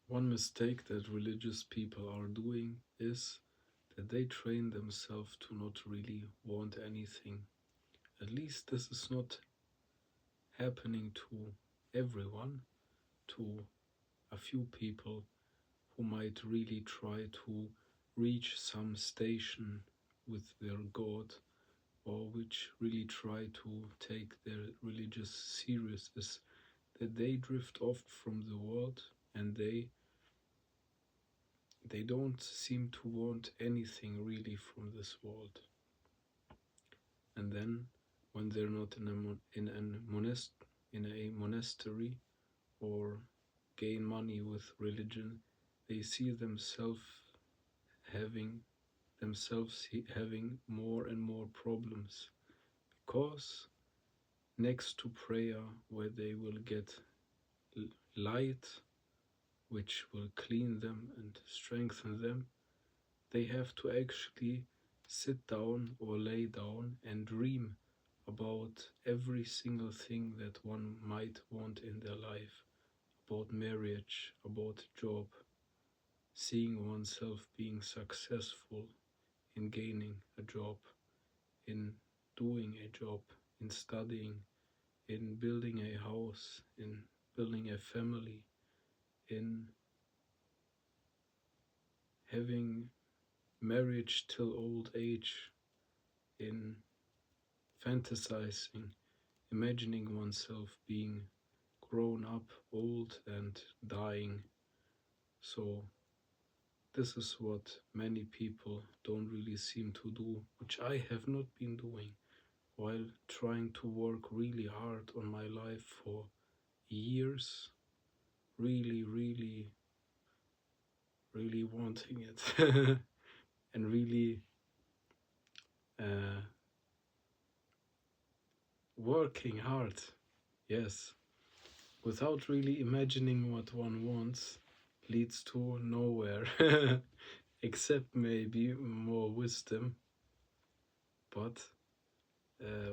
One mistake that religious people are doing is that they train themselves to not really want anything. At least this is not happening to everyone, to a few people who might really try to reach some station with their God, or which really try to take their religious serious, is that they drift off from the world and they don't seem to want anything really from this world. And then when they're not in a monastery or gain money with religion, they see having having more and more problems, because next to prayer, where they will get light which will clean them and strengthen them, they have to actually sit down or lay down and dream about every single thing that one might want in their life, about marriage, about job, seeing oneself being successful in gaining a job, in doing a job, in studying, in building a house, in building a family, in having marriage till old age, in fantasizing, imagining oneself being grown up, old, and dying. So, this is what many people don't really seem to do, which I have not been doing, while trying to work really hard on my life for years, really, really, really wanting it, and really uh, working hard, yes, without really imagining what one wants, leads to nowhere, except maybe more wisdom. But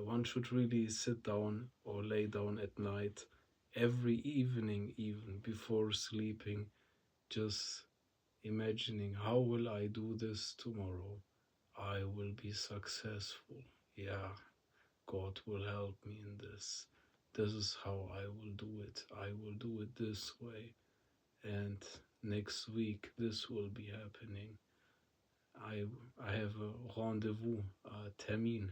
one should really sit down or lay down at night, every evening, even before sleeping, just imagining, how will I do this tomorrow? I will be successful. Yeah, God will help me in this. This is how I will do it. I will do it this way. And next week, this will be happening. I, I have a rendezvous, a termin.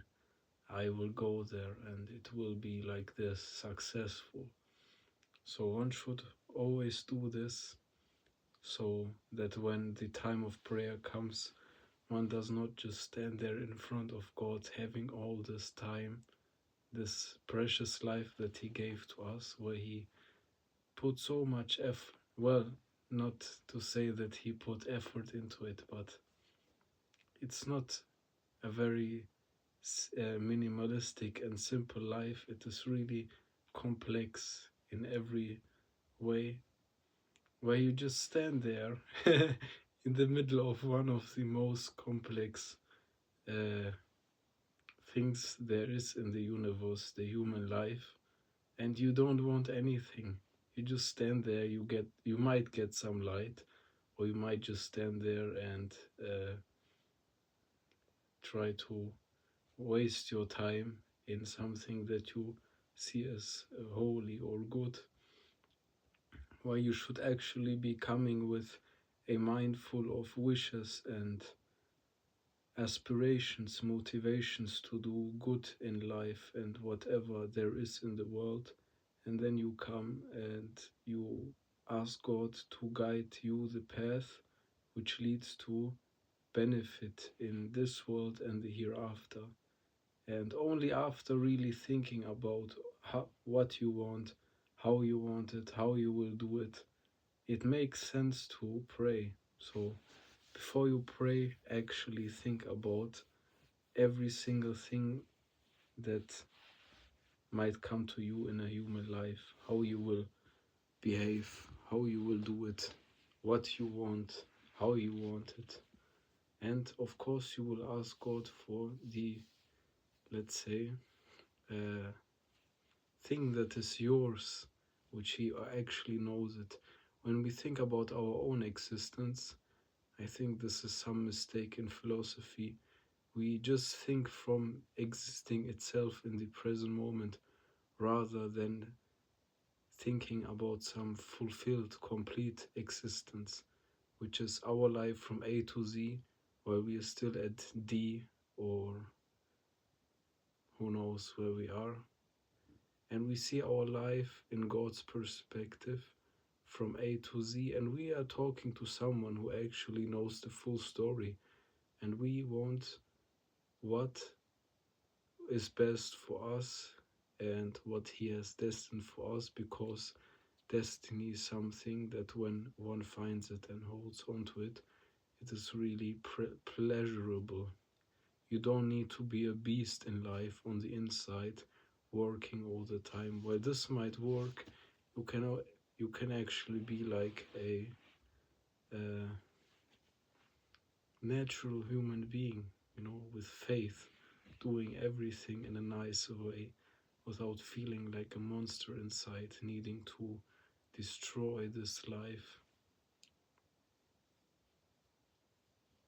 I will go there and it will be like this, successful. So one should always do this, so that when the time of prayer comes, one does not just stand there in front of God having all this time, this precious life that He gave to us, where He put so much effort. Well, not to say that He put effort into it, but it's not a very minimalistic and simple life. It is really complex in every way, where you just stand there in the middle of one of the most complex uh, things there is in the universe, the human life, and you don't want anything. You just stand there. You might get some light, or you might just stand there and try to waste your time in something that you see as holy or good, why you should actually be coming with a mind full of wishes and aspirations, motivations to do good in life and whatever there is in the world. And then you come and you ask God to guide you the path which leads to benefit in this world and the hereafter. And only after really thinking about what you want, how you want it, how you will do it, it makes sense to pray. So before you pray, actually think about every single thing that might come to you in a human life, how you will behave, how you will do it, what you want, how you want it. And of course, you will ask God for the, let's say, thing that is yours, which He actually knows it, when we think about our own existence, I think this is some mistake in philosophy. We just think from existing itself in the present moment rather than thinking about some fulfilled, complete existence, which is our life from A to Z, while we are still at D, or who knows where we are. And we see our life in God's perspective from A to Z, and we are talking to someone who actually knows the full story, and we want what is best for us and what He has destined for us, because destiny is something that when one finds it and holds on to it, it is really pleasurable. You don't need to be a beast in life on the inside, working all the time. While this might work, you can actually be like a natural human being, with faith, doing everything in a nice way, without feeling like a monster inside, needing to destroy this life.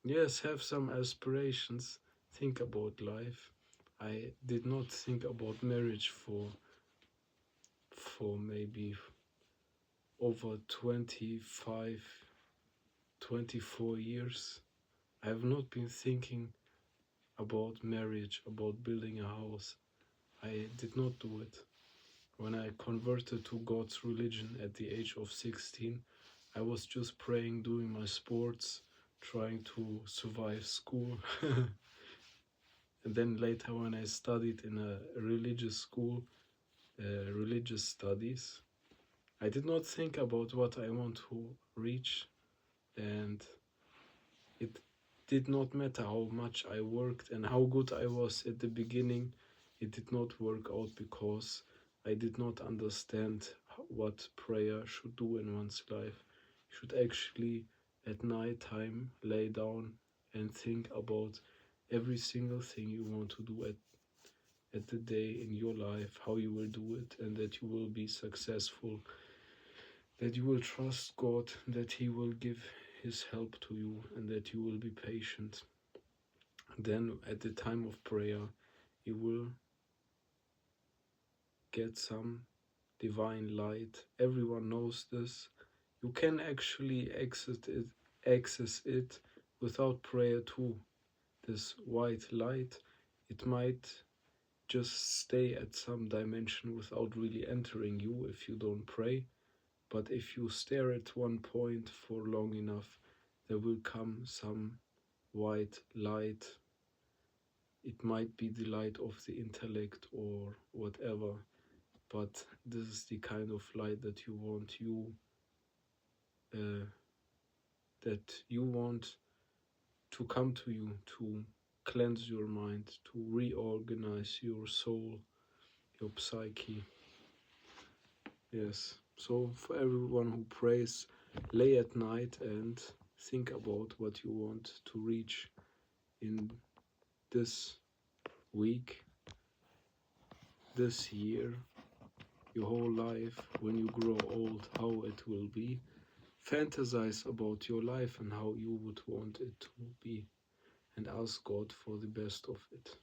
Yes, have some aspirations, think about life. I did not think about marriage for maybe over 25, 24 years. I have not been thinking about marriage, about building a house. I did not do it. When I converted to God's religion at the age of 16, I was just praying, doing my sports, trying to survive school. And then later, when I studied in a religious school, religious studies, I did not think about what I want to reach, and it did not matter how much I worked and how good I was at the beginning. It did not work out because I did not understand what prayer should do in one's life. You should actually at night time lay down and think about every single thing you want to do at the day in your life, how you will do it, and that you will be successful, that you will trust God, that He will give His help to you, and that you will be patient. Then at the time of prayer, you will get some divine light. Everyone knows this. You can actually access it without prayer too. This white light, it might just stay at some dimension without really entering you if you don't pray. But if you stare at one point for long enough, there will come some white light. It might be the light of the intellect or whatever, but this is the kind of light that you want to come to you, to cleanse your mind, to reorganize your soul, your psyche. Yes. So for everyone who prays, lay at night and think about what you want to reach in this week, this year, your whole life, when you grow old, how it will be. Fantasize about your life and how you would want it to be, and ask God for the best of it.